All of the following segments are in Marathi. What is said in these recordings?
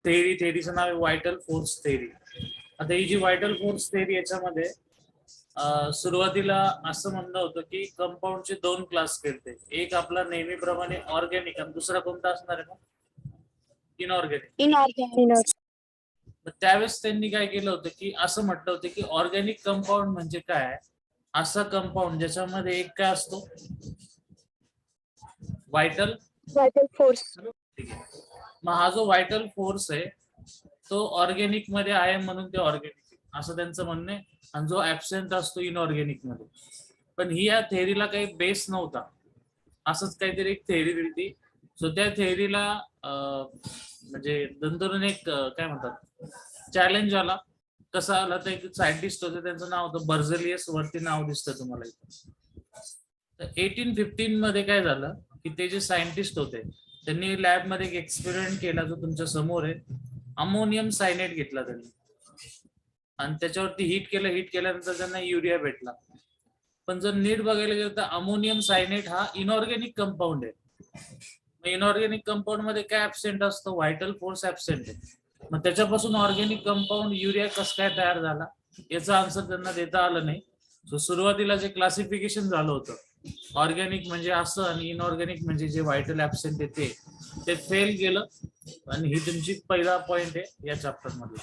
थेरीचं नाव आहे व्हायटल फोर्स थेरी. आता ही जी व्हायटल फोर्स थेरी याच्यामध्ये सुरुवातीला असं म्हणणं होतं की कंपाऊंडचे 2 क्लास केलते. एक आपला नेहमीप्रमाणे ऑर्गॅनिक आणि दुसरा कोणता असणार आहे मग इनऑर्गॅनिक. त्यावेळेस त्यांनी काय केलं होतं की असं म्हटलं होतं की ऑर्गॅनिक कंपाऊंड म्हणजे काय, असा कंपाऊंड ज्याच्यामध्ये एक काय असतो व्हायटल फोर्स. ठीक आहे. मग हा जो व्हायटल फोर्स आहे तो ऑर्गॅनिक मध्ये आहे म्हणून ते ऑर्गॅनिक असं त्यांचं म्हणणं आहे, आणि जो ऍबसेंट असतो इनऑर्गॅनिक मध्ये. पण ही या थेअरीला काही बेस नव्हता, असंच काहीतरी एक थेअरी दिली. सो त्या थेअरीला म्हणजे नंतरून एक काय म्हणतात चॅलेंज आला. कसा आला तर एक सायंटिस्ट होते, त्यांचं नाव होतं बर्झेलियस, वरती नाव दिसतं तुम्हाला इथं. तर 1815 मध्ये काय झालं की ते जे सायंटिस्ट होते त्यांनी लॅब मध्ये एक एक्सपेरिमेंट केला जो तुमच्या समोर आहे. अमोनियम सायनाइड घेतला त्यांनी आणि त्याच्यावरती हिट केल्यानंतर त्यांना युरिया भेटला. पण जर नीट बघायला गेलं तर अमोनियम सायनाइड हा इनऑर्गॅनिक कंपाऊंड आहे. इनऑर्गॅनिक कंपाऊंड मध्ये काय ऍबसेंट असतं, व्हायटल फोर्स ऍबसेंट आहे. मग त्याच्यापासून ऑर्गॅनिक कंपाऊंड युरिया कसं काय तयार झाला याचा आन्सर त्यांना देता आलं नाही. सो सुरुवातीला जे क्लासिफिकेशन झालं होतं ऑर्गॅनिक म्हणजे असं आणि इनऑर्गॅनिक म्हणजे जे व्हायटल ऍबसेंट आहे ते फेल गेलं. आणि ही तुमची पहिला पॉइंट आहे या चॅप्टर मधला,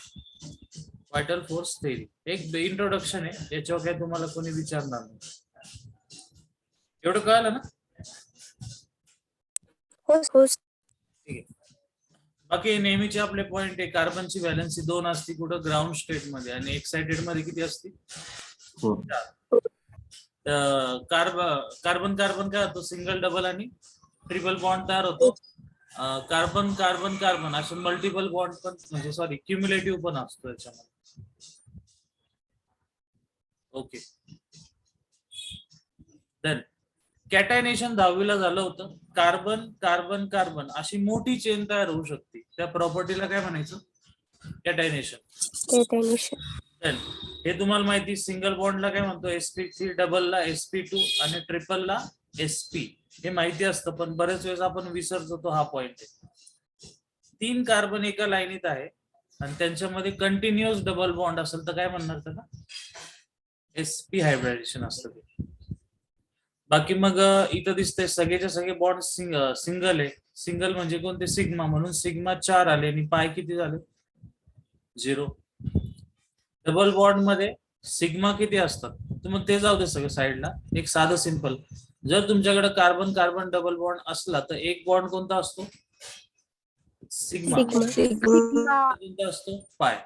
व्हायटल फोर्स थेरी. एक इंट्रोडक्शन आहे, याच्यावर काय तुम्हाला कोणी विचारणार नाही. एवढं कळलं ना? ठीक आहे. बाकी नेहमीचे आपले पॉइंट आहे, कार्बनची व्हॅलन्सी 2 असते कुठं ग्राउंड स्टेट मध्ये, आणि एक्साइटेड मध्ये किती असते? कार्बन काय होतो, सिंगल डबल आणि ट्रिपल बॉन्ड तयार होतो. कार्बन कार्बन कार्बन असे मल्टिपल बॉन्ड पण म्हणजे सॉरी क्युम्युलेटिव्ह पण असतो याच्यामध्ये. ओके. देन कॅटायनेशन 10वीला झालं होतं. कार्बन कार्बन कार्बन अशी मोठी चेन तयार होऊ शकते, त्या प्रॉपर्टीला काय म्हणायचं? कॅटायनेशन. देन हे तुम्हाला माहिती, सिंगल बॉन्डला काय म्हणतो sp3, डबलला sp2 आणि ट्रिपलला sp. हे माहिती असतं पण बरेच वेळेस आपण विसरतो, हा पॉइंट आहे. 3 कार्बन एका लाईनीत आहे आणि त्यांच्यामध्ये कंटिन्युअस डबल बॉन्ड असेल तर काय म्हणणार त्याला? sp हायब्रिडेशन असतं ते. बाकी मग इथं दिसतंय सगळेच्या सगळे बॉन्ड सिंगल आहे. सिंगल म्हणजे कोणते? सिग्मा, म्हणून सिग्मा 4 आले आणि पाय किती झाले? 0. डबल बॉन्ड मध्ये सिग्मा किती असतात तर मग ते जाऊ दे सगळं साईडला. एक साधं सिंपल, जर तुमच्याकडे कार्बन कार्बन डबल बॉन्ड असला तर एक बॉन्ड कोणता असतो? सिग्मा. कोणता असतो? पाय.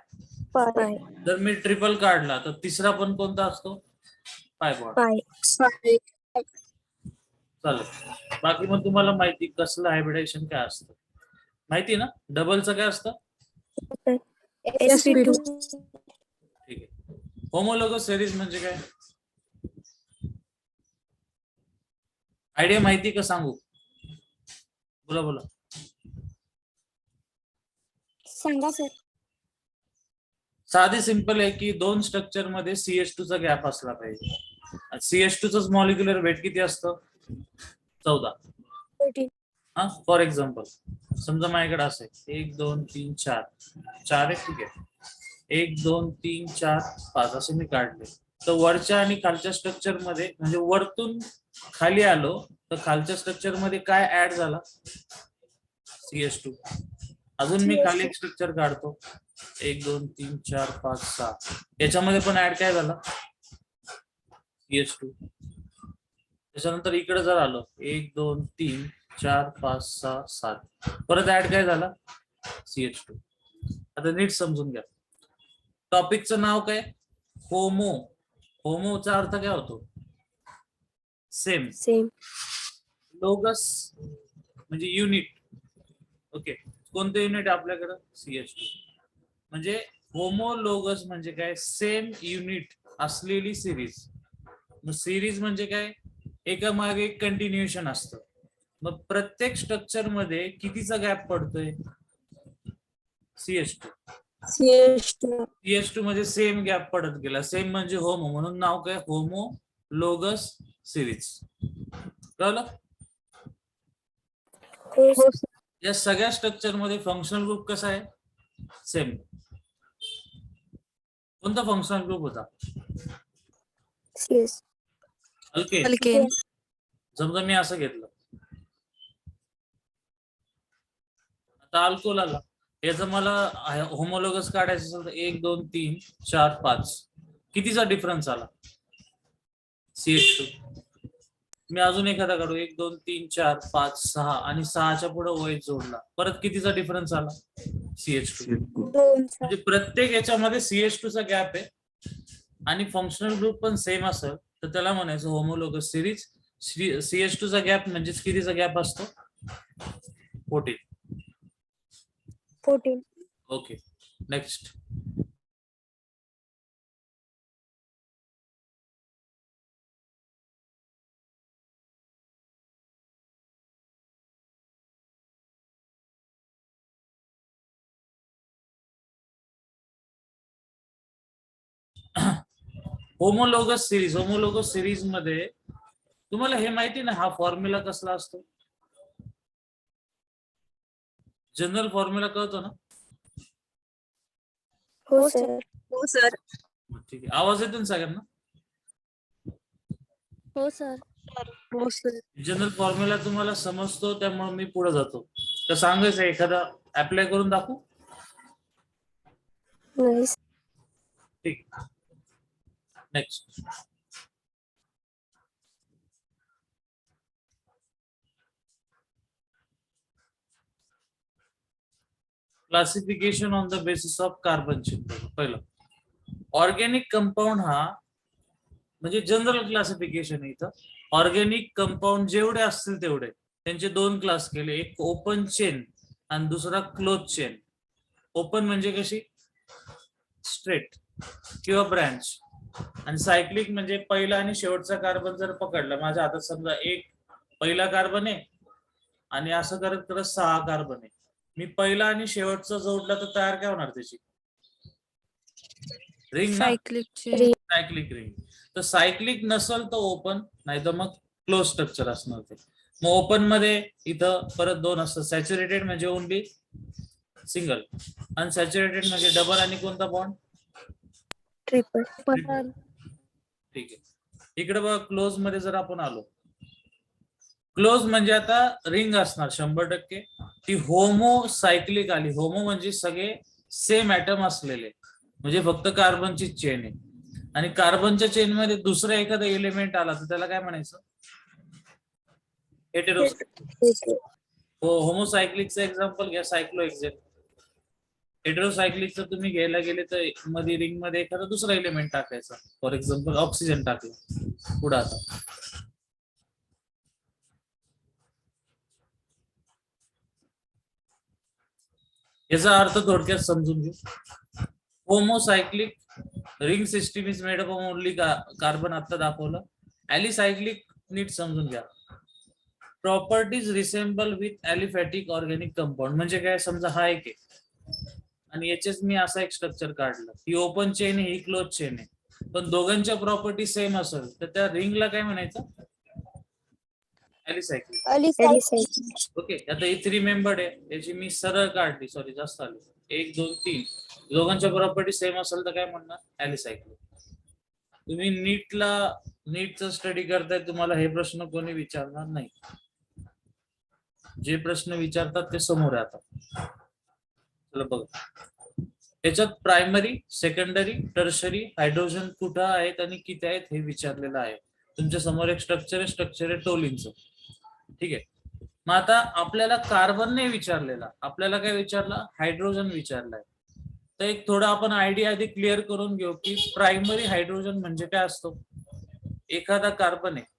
जर मी ट्रिपल काढला तर तिसरा पण कोणता असतो? Pi bond. चालेल. बाकी मग तुम्हाला माहिती कसलं हायब्रिडेशन काय असतं माहिती ना? डबलचं काय असतं? sp2. ठीक आहे. होमोलोगस सिरीज म्हणजे काय? आयडिया माहिती का सांगू? बोला बोला. सांगा सर. साधी सिंपल आहे की 2 स्ट्रक्चर मध्ये CH2 चा गॅप असला पाहिजे. CH2 च मॉलिक्युलर वेट किती असतं? 14. हा, फॉर एक्झाम्पल समजा माझ्याकडे असं आहे 1 2 3 4 4 आहे. ठीक आहे. 1 2 3 4 5 असे मी काढले. तर वरच्या आणि खालच्या स्ट्रक्चर मध्ये म्हणजे वरतून खाली आलो तर खालच्या स्ट्रक्चर मध्ये काय ऍड झाला? CH2. अजून मी खाली एक स्ट्रक्चर काढतो 1 2 3 4 5 6, याच्यामध्ये पण ऍड काय झाला? CH2. त्याच्यानंतर इकडे जर आलो 1 2 3 4 5 6 7, परत ऍड काय झाला? CH2. आता नीट समजून घ्या. टॉपिकचं नाव काय? होमो. होमोचा अर्थ काय होतो? सेम. लोगस म्हणजे युनिट. ओके. कोणतं युनिट आपल्याकडं? CH2. म्हणजे होमोलोगस म्हणजे काय? सेम युनिट असलेली सिरीज. मग सिरीज म्हणजे काय? एका मागे एक कंटिन्युएशन असतं. मग प्रत्येक स्ट्रक्चर मध्ये कितीचा गॅप पडतोय? CH2. CH2 मध्ये सेम गॅप पडत गेला. सेम म्हणजे होमो, म्हणून नाव काय? Homologous series. कळलं? या सगळ्या स्ट्रक्चर मध्ये फंक्शनल ग्रुप कसा आहे? सेम. कोणता फंक्शनल ग्रुप होता? CS. अल्केन. अल्केन. समजा मी असं घेतलं, आता अल्कोहोल आला, याचं मला होमोलोगस काढायचं असेल तर 1 2 3 4 5 कितीचा डिफरन्स आला? CH2. मी अजून एखादा काढू, 1 2 3 4 5 6 आणि 6च्या पुढे OH जोडला, परत कितीचा डिफरन्स आला? CH2. 2चा. म्हणजे प्रत्येक याच्यामध्ये CH2 चा गॅप आहे आणि फंक्शनल ग्रुप पण सेम असेल तर त्याला म्हणायचं होमोलोगस सिरीज. CH2 चा गॅप म्हणजे कितीचा गॅप असतो? 14. 14. Okay, next. होमोलोगस सिरीज मध्ये तुम्हाला हे माहिती ना, हा फॉर्म्युला कसला असतो? जनरल फॉर्म्युला कळतो ना? हो सर. हो सर. ठीक आहे, आवाज येतो ना सगळ्यांना? हो सर. हो सर. जनरल फॉर्म्युला तुम्हाला समजतो, त्यामुळे मी पुढे जातो. तर सांगायचं एखादा अप्लाय करून दाखवू? नाही. ठीक. Next. Classification on the basis of carbon chain. पहिलं, ऑर्गॅनिक कंपाऊंड हा म्हणजे जनरल क्लासिफिकेशन आहे. इथं ऑर्गॅनिक कंपाऊंड जेवढे असतील तेवढे त्यांचे 2 क्लास केले, एक ओपन चेन आणि दुसरा क्लोज चेन. ओपन म्हणजे कशी? स्ट्रेट किंवा ब्रँच, आणि सायक्लिक म्हणजे पहिला आणि शेवटचा कार्बन जर पकडला, माझ्या हातात समजा एक पहिला कार्बन आहे आणि असं करत करत 6 कार्बन आहे, मी पहिला आणि शेवटचा जोडला तर तयार काय होणार त्याची? रिंग ना? Cyclic ring. तर सायक्लिक नसल तर ओपन, नाही तर मग क्लोज स्ट्रक्चर असणार ते. मग ओपन मध्ये इथं परत 2 असतात, सॅच्युरेटेड म्हणजे ओनली सिंगल, अनसॅच्युरेटेड म्हणजे डबल, आणि कोणता बॉन्ड? ट्रिपल. ठीक आहे. इकडे बघा, क्लोज मध्ये जर आपण आलो, क्लोज म्हणजे आता रिंग असणार 100%. ती होमो सायक्लिक आली. होमो म्हणजे सगळे सेम ऍटम असलेले, म्हणजे फक्त कार्बनची चेन आहे. आणि कार्बनच्या चेन मध्ये दुसरा एखादा एलिमेंट आला तर त्याला काय म्हणायचं? हेटेरोसायक्लिक. हो, होमोसायक्लिकचं एक्झाम्पल घ्या, सायक्लोहेक्सेन. हेटेरोसायक्लिकचं तुम्ही घ्यायला गेले तर मध्ये रिंग मध्ये एखादा दुसरा एलिमेंट टाकायचा, फॉर एक्झाम्पल ऑक्सिजन टाकलं. पुढे आता याचा अर्थ थोडक्यात समजून घेऊ. Homocyclic ring system is made up of only carbon, आता दाखवलं. ॲलिसायक्लिक नीट समजून घ्या. Properties resemble with aliphatic organic compound म्हणजे काय? समजा हा एक आहे आणि याचेच मी असा एक स्ट्रक्चर काढलं, ही ओपन चेन आहे, ही क्लोज चेन आहे, पण दोघांच्या प्रॉपर्टी सेम असेल तर त्या रिंगला काय म्हणायचं? ॲलिसायक्लिक. ओके, आता ही 3 मेंबर्ड आहे, याची मी सरळ काढली, सॉरी जास्त आली, 1 2 3, दोघांच्या प्रॉपर्टी सेम असेल तर काय म्हणणार? ॲलिसायक्लिक. तुम्ही नीटचा स्टडी करताय, तुम्हाला हे प्रश्न कोणी विचारणार नाही. जे प्रश्न विचारतात ते समोर आहे. आता चला बघा, याच्यात प्रायमरी, सेकंडरी, टर्शरी हायड्रोजन कुठं आहेत आणि किती आहेत हे विचारलेलं आहे. तुमच्या समोर एक स्ट्रक्चर आहे टोलिनचं. ठीक आहे. मग आता आपल्याला कार्बन नाही विचारलेला, आपल्याला काय विचारलं? हायड्रोजन विचारलाय. तर एक थोडं आपण आयडिया आधी क्लिअर करून घेऊ की प्रायमरी हायड्रोजन म्हणजे काय असतो. एखादा कार्बन आहे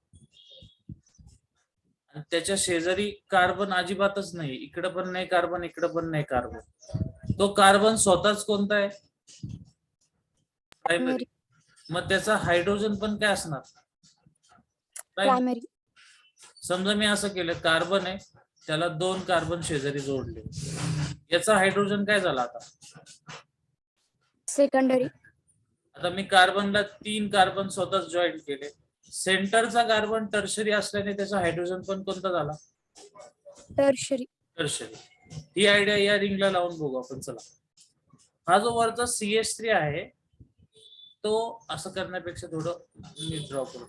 आणि त्याच्या शेजारी कार्बन अजिबातच नाही, इकडं पण नाही कार्बन, इकडं पण नाही कार्बन, तो कार्बन स्वतःच कोणता आहे? प्रायमरी. मग त्याचा हायड्रोजन पण काय असणार? प्रायमरी. समजा मी असं केलं, कार्बन आहे, त्याला 2 कार्बन शेजारी जोडले, याचा हायड्रोजन काय झाला? आता सेकंडरी. आता मी कार्बनला 3 कार्बन स्वतःच जॉईन केले, सेंटरचा कार्बन टर्शरी असल्याने त्याचा हायड्रोजन पण कोणता झाला? टर्शरी. ही आयडिया या रिंगला लावून बघू आपण. चला, हा जो वरचा CH3 आहे तो असं करण्यापेक्षा थोडं मी ड्रॉ करू.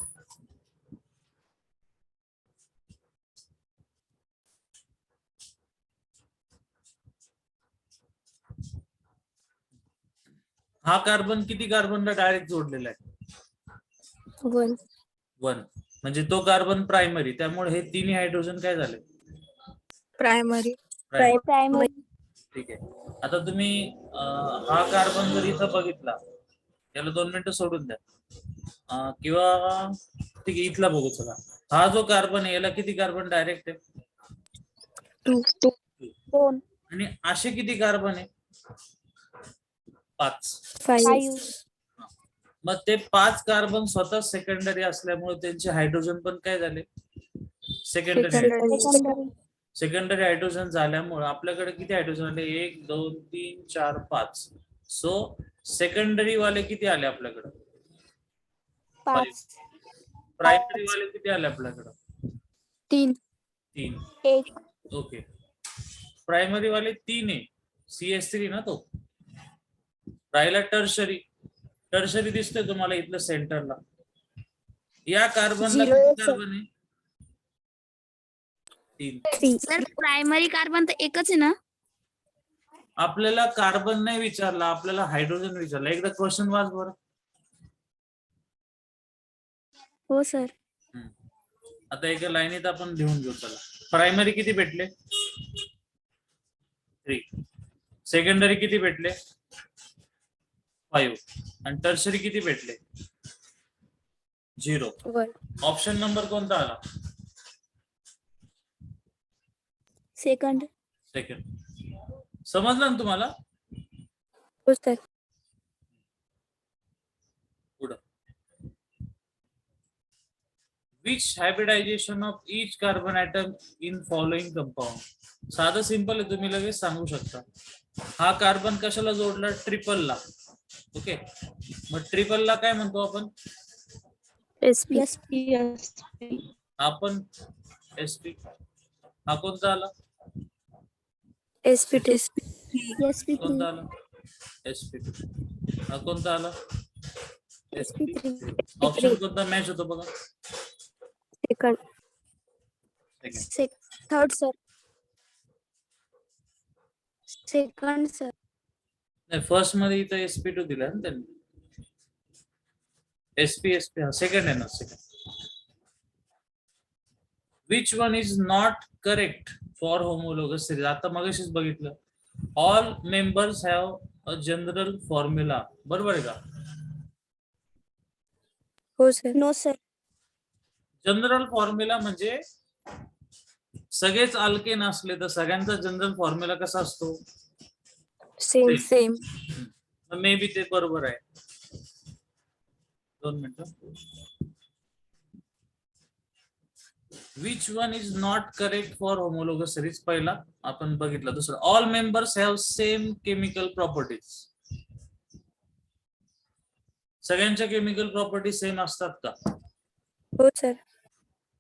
हा कार्बन किती कार्बनला डायरेक्ट जोडलेला आहे? 1. 1. म्हणजे तो कार्बन प्रायमरी, त्यामुळे हे तिन्ही हायड्रोजन काय झाले? प्रायमरी. प्रायमरी. ठीक आहे. आता तुम्ही हा कार्बन जर इथं बघितला, याला 2 मिनिटं सोडून द्या. किंवा ठीक आहे, इथला बघू चला. हा जो कार्बन आहे याला किती कार्बन डायरेक्ट आहे? 2. 2. आणि असे किती कार्बन आहे? 5. 5. मग ते 5 कार्बन स्वतः सेकंडरी असल्यामुळे त्यांचे हायड्रोजन पण काय झाले? सेकंडरी. सेकंडरी हायड्रोजन झाल्यामुळे आपल्याकडे किती हायड्रोजन आले? 1 2 3 4 5. सो सेकंडरी वाले किती आले आपल्याकडे? 5. प्रायमरी वाले किती आले आपल्याकडे? 3. 3. 1. ओके. प्रायमरी वाले 3 आहे. CH3 ना तो. राहिला टर्शरी. टर्शरी दिसतोय तुम्हाला इथलं सेंटरला. या कार्बनला किती कार्बन आहे? 3. सर प्रायमरी कार्बन तर एकच आहे ना? आपल्याला कार्बन नाही विचारला, आपल्याला हायड्रोजन विचारला. एकदा क्वेश्चन वाच बरं. हो सर. आता एका लाईनीत आपण लिहून घेऊ. चला, प्रायमरी किती भेटले? 3. सेकंडरी किती भेटले? 5. आणि टर्शरी किती भेटले? 0. 1. ऑप्शन नंबर कोणता आला? सेकंड. समजलं ना तुम्हाला? हो सर. पुढं. Which hybridization of each carbon atom in following compound? साधं सिंपल आहे, तुम्ही लगेच सांगू शकता. हा कार्बन कशाला जोडला? ट्रिपलला. ओके. मग ट्रिपलला काय म्हणतो आपण? SP. आपण SP. हा कोणता आला? SP2. कोणता आला? SP2. हा कोणता आला? SP3. ऑप्शन कोणता मॅच होतो बघा? Second. Third sir. Second sir. नाही, फर्स्ट मध्ये इथं SP2 दिला ना त्यांनी. SP हा सेकंड आहे ना? Second. Which one is not correct for homologous series? आता मगाशीच बघितलं. All members have a general formula. बरोबर आहे का? हो sir. No sir. General formula म्हणजे सगळेच अल्केन असले तर सगळ्यांचा जनरल फॉर्म्युला कसा असतो? सेम. मे बी ते बरोबर आहे. 2 मिनिटं. Which one is not correct for homologous series? पहिला आपण बघितलं. दुसरं, all members have same chemical properties. सगळ्यांच्या केमिकल प्रॉपर्टी सेम असतात का? हो सर.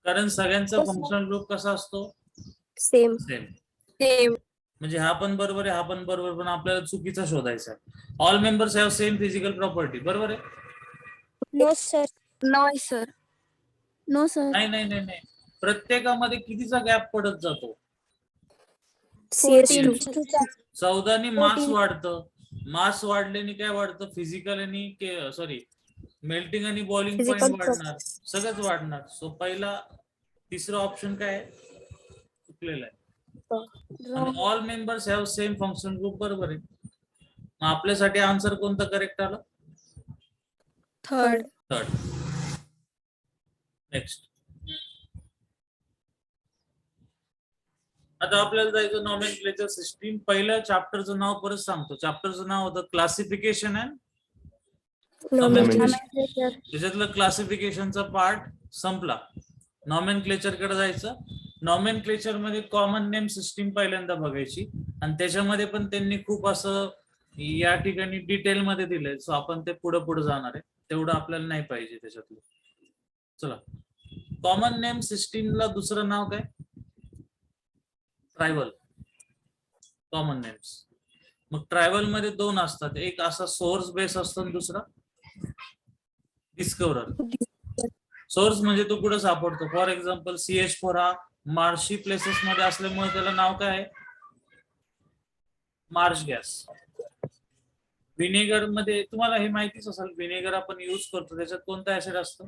कारण सगळ्यांचा फंक्शनल ग्रुप कसा असतो? सेम. म्हणजे हा पण बरोबर आहे, हा पण बरोबर, पण आपल्याला चुकीचा शोधायचा आहे. All members have same physical property. बरोबर आहे? No sir. नाही सर. No sir. नाही. प्रत्येकामध्ये कितीचा गॅप पडत जातो? 14. 14 ने मास वाढतं. मास वाढल्याने काय वाढतं? फिजिकल आणि सॉरी मेल्टिंग आणि बॉइलिंग पॉइंट वाढणार, सगळंच वाढणार. सो पहिला तिसरा ऑप्शन काय आहे? चुकलेला आहे. आणि all members have same function group. बरोबर आहे. मग आपल्यासाठी आन्सर कोणता करेक्ट आला? थर्ड. नेक्स्ट. आता आपल्याला जायचं नॉमेनक्लेचर सिस्टीम. पहिल्या चॅप्टरचं नाव परत सांगतो. चॅप्टरचं नाव होतं क्लासिफिकेशन अँड नॉमेनक्लेचर. त्याच्यातलं क्लासिफिकेशनचा पार्ट संपला. नॉमेनक्लेचर कडे जायचं. नॉमेनक्लेचर मध्ये कॉमन नेम सिस्टीम पहिल्यांदा बघायची, आणि त्याच्यामध्ये पण त्यांनी खूप असं या ठिकाणी डिटेल मध्ये दिलंय. सो आपण ते पुढे जाणार आहे, तेवढं आपल्याला नाही पाहिजे त्याच्यातलं. चला, कॉमन नेम सिस्टीमला दुसरं नाव काय? Tribal common names. मग ट्रायबल मध्ये दोन असतात, एक असा सोर्स बेस असतो आणि दुसरा डिस्कवरर. सोर्स म्हणजे तो कुठे सापडतो, फॉर एक्झाम्पल CH4 हा मार्शी प्लेसेस मध्ये असल्यामुळे त्याला नाव काय आहे, मार्श गॅस. व्हिनेगर मध्ये तुम्हाला हे माहितीच असेल, व्हिनेगर आपण यूज करतो, त्याच्यात कोणता ऍसिड असतो,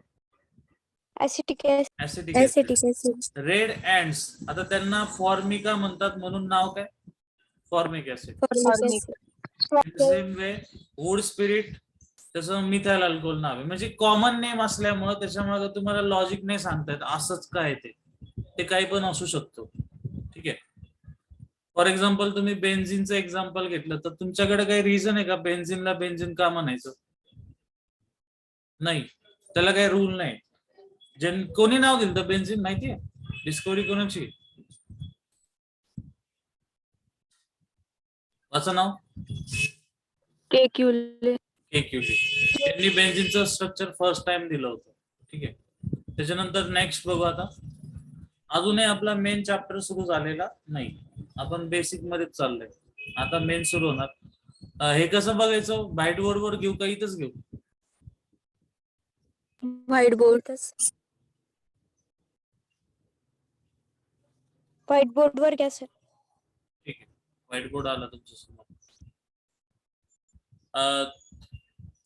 acetic acetic acid. Acid. Red ants, आता त्यांना फॉर्मिका म्हणतात म्हणून नाव काय, formic acid. Same way wood spirit, त्याचं मिथाइल अल्कोहोल नाव आहे. म्हणजे कॉमन नेम असल्यामुळे त्याच्यामुळे तुम्हाला लॉजिक नाही सांगता येत असंच काय ते काही पण असू शकतो. ठीक आहे. फॉर एक्झाम्पल तुम्ही बेन्झिनचं एक्झाम्पल घेतलं तर तुमच्याकडे काही रिझन आहे का बेन्झिनला बेन्झिन का म्हणायचं, नाही, त्याला काही रूल नाही. कोणी नाव दिलं तर बेन्झिन माहितीये, डिस्कवरी कोणाची, वाचं नाव केक्युले. त्यांनी बेन्झिनचं स्ट्रक्चर फर्स्ट टाइम दिलं होतं. ठीक आहे. त्याच्यानंतर नेक्स्ट बघू. आता अजूनही आपला मेन चॅप्टर सुरू झालेला नाही, आपण बेसिक मध्येच चाललोय. आता मेन सुरू होणार. हे कसं बघायचं, व्हाईट बोर्ड वर घेऊ का इथंच घेऊ, व्हाईट बोर्ड. व्हाईट बोर्ड वर घ्या सर. ठीक आहे. व्हाईट बोर्ड आला तुमच्या समोर.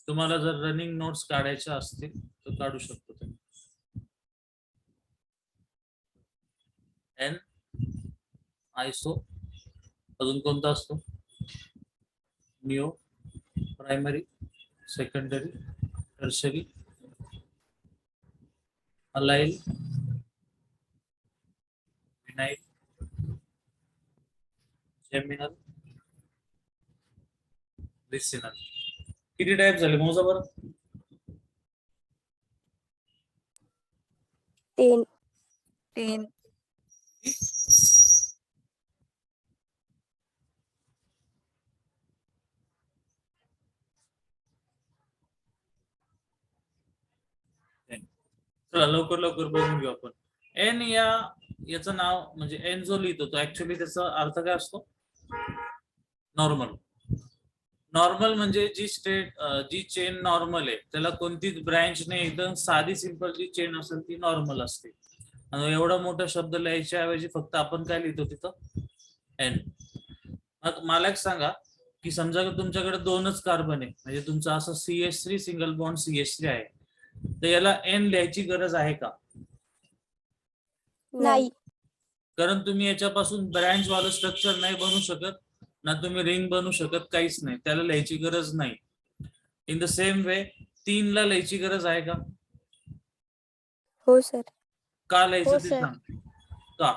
तुम्हाला जर रनिंग नोट्स काढायच्या असतील तर काढू शकतो तुम्ही. एन, आयसो, अजून कोणता असतो, neo, primary, secondary, tertiary, allyl, vinyl, geminal, vicinal. किती टाइप झाले मोजा बरं, 10. 10. चला लवकर लवकर बघून घेऊ आपण. एन याचं नाव म्हणजे एन जो लिहितो तो ऍक्च्युली त्याचा अर्थ काय असतो, नॉर्मल. नॉर्मल म्हणजे जी चेन नॉर्मल आहे त्याला कोणतीच ब्रँच नाही, एकदम साधी सिंपल जी चेन असेल ती नॉर्मल असते. आणि एवढा मोठा शब्द लिहायच्या ऐवजी फक्त आपण काय लिहितो तिथं, एन. मला एक सांगा की समजा तुमच्याकडे दोनच कार्बन आहे, म्हणजे तुमचं असं CH3 सिंगल बॉन्ड CH3 आहे, तर याला एन लिहायची गरज आहे का, नाही. कारण तुम्ही याच्यापासून ब्रँच वालं स्ट्रक्चर नाही बनवू शकत, ना तुम्ही रिंग बनवू शकत, काहीच नाही, त्याला लिहायची गरज नाही. इन द सेम वे 3 ला लिहायची गरज आहे का, हो सर. का लिहायचं हो ते सर. सांग, का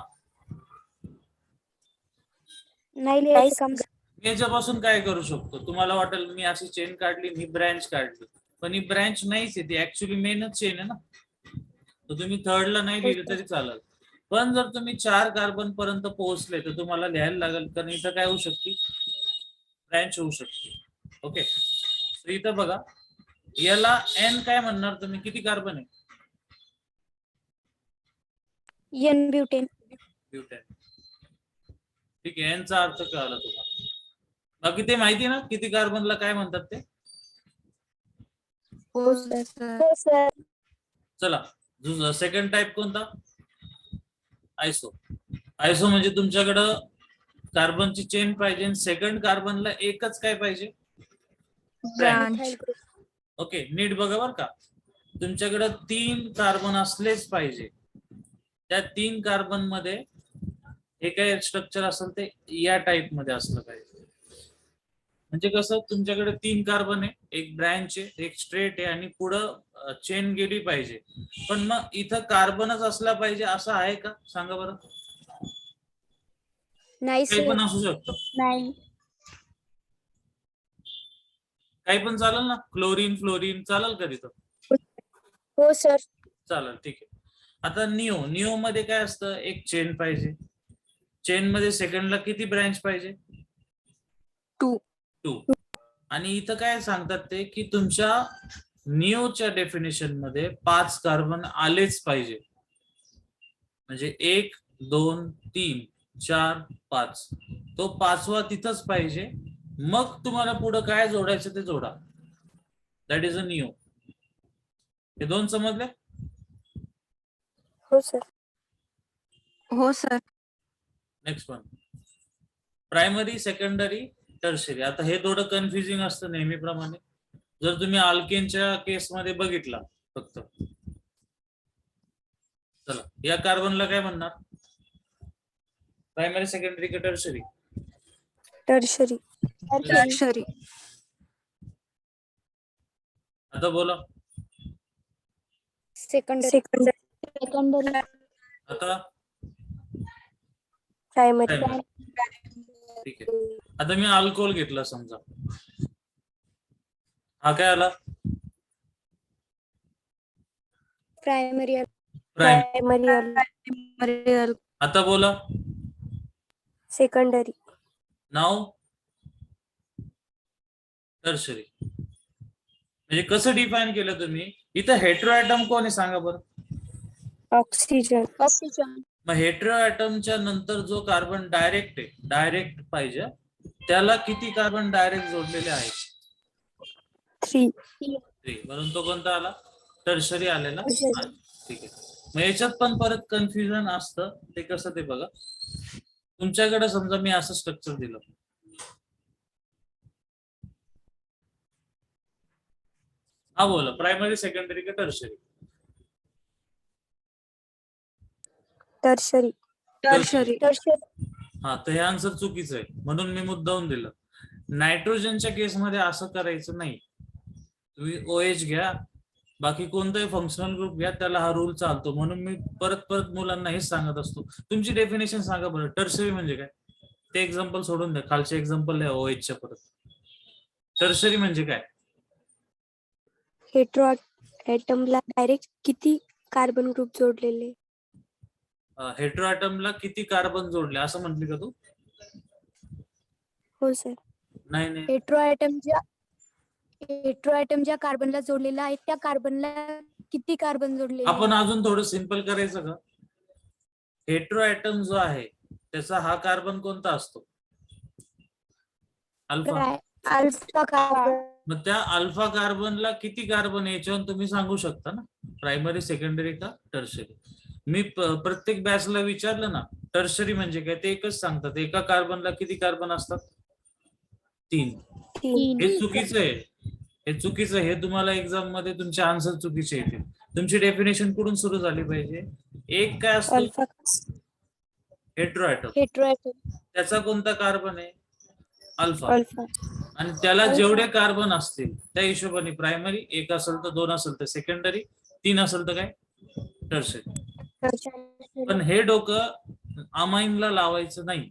नाही लिहायचं काम. मी याच्यापासून काय करू शकतो, तुम्हाला वाटेल मी अशी चेन काढली, मी ब्रँच काढली, पण ही ब्रँच नाहीच आहे, ती ऍक्च्युली मेनच चेन आहे ना. तर तुम्ही थर्डला नाही लिहिलं तरी चालेल, पण जर तुम्ही 4 कार्बन पर्यंत पोहोचले तर तुम्हाला लिहायला लागेल, कारण इथं काय होऊ शकते, ब्रँच होऊ शकते. ओके. तर इथं बघा, याला एन काय म्हणणार तुम्ही, किती कार्बन आहे, एन ब्युटेन. ब्युटेन. ठीक आहे, एनचा अर्थ कळाला तुम्हाला. बाकी ते माहिती ना किती कार्बनला काय म्हणतात ते. हो सर. हो सर. चला सेकंड टाइप कोणता, आयसो. आयसो म्हणजे तुमच्याकडं कार्बनची चेन पाहिजे, सेकंड कार्बनला एकच काय पाहिजे, ब्रांच. ओके. नीट बघा बर का, तुमच्याकडे 3 कार्बन असलेच पाहिजे, त्या 3 कार्बन मध्ये हे काय स्ट्रक्चर असेल ते या टाइप मध्ये असलं पाहिजे. म्हणजे कसं, तुमच्याकडे 3 कार्बन आहे, एक ब्रँच आहे, एक स्ट्रेट आहे, आणि पुढं चेन गेली पाहिजे, पण मग इथं कार्बनच असला पाहिजे असं आहे का, सांगा बरं. नाही काही सर. पण असू शकतं, नाही. काही पण चालेल ना, क्लोरीन फ्लोरीन चालेल का तिथं, हो सर. चालेल. ठीक आहे. आता निओ मध्ये काय असतं, एक चेन पाहिजे, चेन मध्ये सेकंडला किती ब्रँच पाहिजे, 2. 2. आणि इथं काय सांगतात ते की तुमच्या निओच्या डेफिनेशन मध्ये 5 कार्बन आलेच पाहिजे, म्हणजे 1 2 3 4 5, तो 5वा तिथंच पाहिजे मग तुम्हाला पुढे काय जोडायचं ते जोडा. That is a new. हे दोन समजले? हो सर. हो sir. Next one, primary, secondary, tertiary. आता हे थोडं कन्फ्युजिंग असतं नेहमीप्रमाणे. जर तुम्ही अल्केनच्या केसमध्ये बघितला फक्त, चला या कार्बनला काय म्हणणार? प्रायमरी, सेकंडरी की टर्शरी? टर्शरी. टर्शरी. आता बोला. सेकंडरी. आता प्रायमरी. ठीक आहे. आता मी अल्कोहोल घेतला समजा, हा काय आला? प्रायमरी. प्रायमरी. आता बोला. सेकंडरी. नाव टर्शरी. म्हणजे कसं डिफाईन केलं तुम्ही? इथं हेटेरो ॲटम कोण आहे सांगा बरं? ऑक्सिजन. मग हेटेरो ॲटमच्या नंतर जो कार्बन डायरेक्ट पाहिजे, त्याला किती कार्बन डायरेक्ट जोडलेले आहेत? 3. म्हणून तो कोणता आला? टर्शरी आलेला. ठीक आहे. मग याच्यात पण परत कन्फ्युजन असतं. ते कसं ते बघा. तुमच्याकडे समजा मी असं स्ट्रक्चर दिलं, हा बोला, प्रायमरी, सेकंडरी की टर्शरी? टर्शरी. टर्शरी. हा, तर हे आन्सर चुकीचं आहे, म्हणून मी मुद्दाम दिलं. नायट्रोजनच्या केसमध्ये असं करायचं नाही. तुम्ही OH घ्या, बाकी कोणताही फंक्शनल ग्रुप घ्या, त्याला हा रूल चालतो. म्हणून मी परत मुलांना हेच सांगत असतो. तुमची डेफिनेशन सांगा बरं, टर्शरी म्हणजे काय? ते एक्झाम्पल सोडून द्या, खालचे एक्झाम्पल आहे OH परत. टर्शरी म्हणजे काय? हेटेरो ॲटमला डायरेक्ट किती कार्बन ग्रुप जोडलेले? हेटेरो ॲटमला किती कार्बन जोडले असं म्हटली का तू? हो सर. नाही. हेटेरो ॲटम ज्या कार्बनला जोडलेला आहे त्या कार्बनला किती कार्बन जोडलेले? आपण अजून थोडं सिंपल करायचं का? हेटेरो ॲटम जो आहे त्याचा हा कार्बन कोणता असतो? अल्फा. Alpha carbon. मग त्या अल्फा कार्बनला किती कार्बन याच्यावर तुम्ही सांगू शकता ना, प्रायमरी, सेकंडरी का टर्शरी? मी प्रत्येक बॅचला विचारलं ना टर्शरी म्हणजे काय, ते एकच सांगतात, एका कार्बनला किती कार्बन असतात? 3. हे चुकीचं आहे. हे तुम्हाला एक्झाम मध्ये तुमचे आन्सर चुकीचे येतील. तुमची डेफिनेशन कुठून सुरू झाली पाहिजे? एक काय असतो? अल्फा. Hetero atom. त्याचा कोणता कार्बन आहे? अल्फा. आणि त्याला जेवढे कार्बन असतील त्या हिशोबाने प्रायमरी 1 असेल तर 2 असेल तर सेकंडरी, 3 असेल तर काय? टर्शरी. पण हे डोकं अमाईनला लावायचं नाही.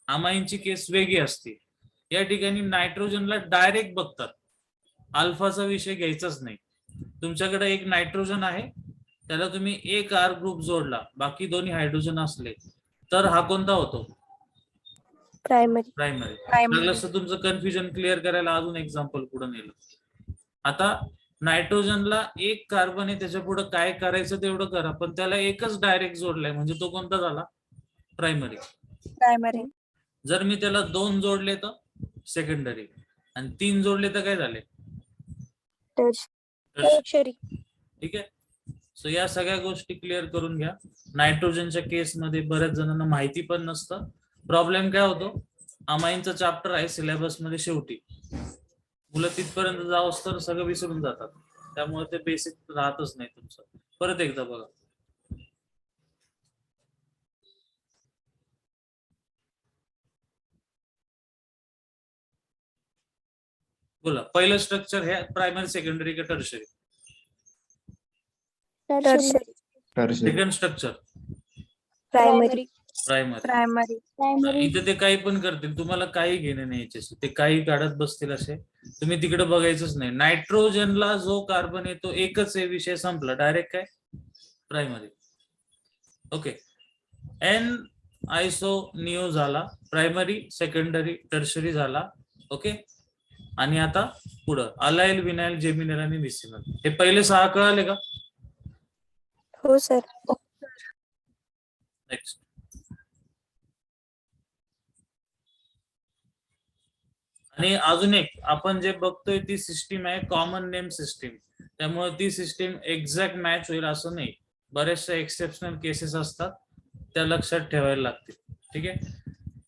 अमाईनची केस वेगळी असते. या ठिकाणी नायट्रोजनला डायरेक्ट बघतात, अल्फाचा विषय घ्यायचाच नाही. तुमच्याकडे एक नायट्रोजन आहे, त्याला तुम्ही एक R ग्रुप जोडला, बाकी दोन्ही हायड्रोजन असले तर हा कोणता होतो? प्रायमरी. तुमचं कन्फ्युजन क्लिअर करायला अजून एक्झाम्पल पुढे नेलं. आता नायट्रोजनला एक कार्बन आहे, त्याच्या पुढे काय करायचं तेवढं करा, पण त्याला एकच डायरेक्ट जोडलाय म्हणजे तो कोणता झाला? प्रायमरी. जर मी त्याला 2 जोडले तर सेकंडरी, आणि 3 जोडले तर काय झाले? टर्शरी. ठीक आहे. सो या सगळ्या गोष्टी क्लिअर करून घ्या. नायट्रोजनच्या केसमध्ये बऱ्याच जणांना माहिती पण नसतं. प्रॉब्लेम काय होतो? अमाईनचा चॅप्टर आहे सिलेबस मध्ये शेवटी, मुलं तिथपर्यंत जावंच तर सगळं विसरून जातात. त्यामुळे ते बेसिक राहतच नाही तुमचं. परत एकदा बघा. बोला, पहिलं स्ट्रक्चर हे प्रायमरी, सेकंडरी का टर्शरी? Second structure primary. इथे ते काही पण करतील, तुम्हाला काही घेणे नाही याच्याशी. ते काही काढत बसतील असे, तुम्ही तिकडे बघायचंच नाही. नायट्रोजनला जो कार्बन आहे तो एकच आहे, विषय संपला. डायरेक्ट काय? Primary. Okay. N iso neo झाला, प्रायमरी, सेकंडरी, टर्शरी झाला. ओके. आणि आता पुढं अलाइल, विनाइल, जेमिनल आणि विसिनल. हे पहिले 6 कळाले का? हो सर. आणि अजून एक आपण जे बघतोय ती सिस्टीम आहे कॉमन नेम सिस्टीम, त्यामुळे ती सिस्टीम एक्झॅक्ट मॅच होईल असं नाही, बरेचसे एक्सेप्शनल केसेस असतात, त्या लक्षात ठेवायला लागतील. ठीक आहे.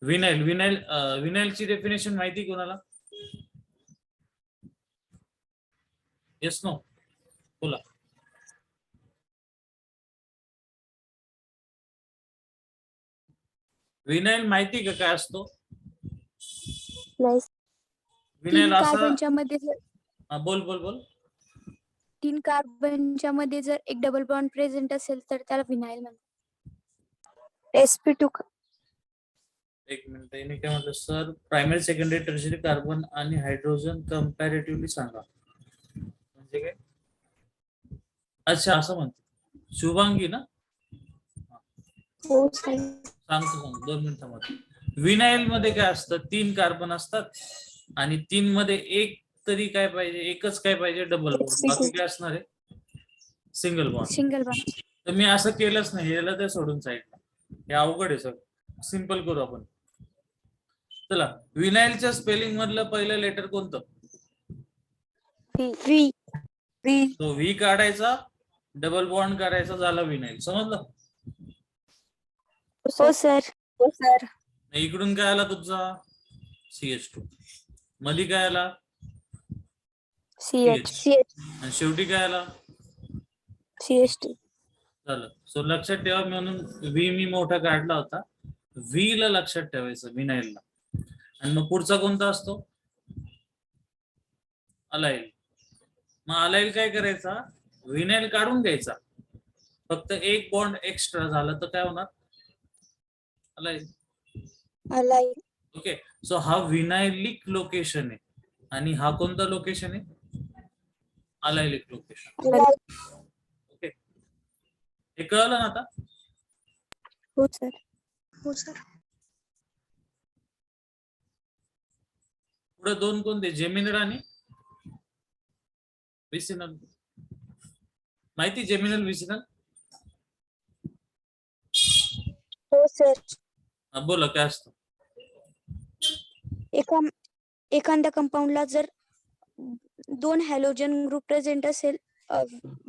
विनाइल विनाइल विनाइलची डेफिनेशन माहिती कोणाला? येस नो बोला. विनाइल माहिती का काय असतो? नाही. विनाइल तीन असा कार्बनच्या मध्ये जर बोल बोल बोल. 3 कार्बनच्या मध्ये जर एक डबल बॉन्ड प्रेझेंट असेल तर त्याला विनाइल म्हणतात. sp2 एक मिनिट, याने काय म्हटलं sir, primary secondary tertiary carbon आणि हायड्रोजन कम्पॅरेटिव्हली सांगा, म्हणजे काय? अच्छा असं म्हणते शुभांगी ना? हो सर. सांगतो 2 मिनिटांमध्ये. विनाइल मध्ये काय असतं, 3 कार्बन असतात आणि 3 मध्ये एक तरी काय पाहिजे, एकच काय पाहिजे, डबल बॉन्ड. बाकी काय असणार आहे? Single bond. Single bond. तर मी असं केलंच नाही, याला ते सोडून साईडला, हे अवघड आहे सर, सिंपल करू आपण. चला, विनाइलच्या स्पेलिंग मधलं पहिलं लेटर कोणतं? व्ही. तो व्ही काढायचा, डबल बॉन्ड करायचा, झाला विनाइल. समजलं? हो सर. हो सर इकडून काय आला तुमचा? CH2. मध्ये काय आला? CH. आणि शेवटी काय आला? CH2. झालं. सो लक्षात ठेवा, म्हणून व्ही मी मोठा काढला होता, व्ही ला लक्षात ठेवायचं विनाइलला. आणि मग पुढचा कोणता असतो? अलाइल. मग अलाइल काय करायचा? विनाइल काढून घ्यायचा, फक्त एक बॉन्ड एक्स्ट्रा झाला तर काय होणार? अलाइल. अलाइल. ओके. सो हा विनाइलिक लोकेशन आहे आणि हा कोणता लोकेशन आहे? Allylic location. ओके, हे कळलं ना आता? हो सर. हो सर पुढे 2 कोणते? जेमिनल आणि विसिनल. माहिती जेमिनल विसिनल? हो सर. बोला काय असतं? एखाद्या कंपाऊंडला जर 2 हॅलोजन ग्रुप प्रेझेंट असेल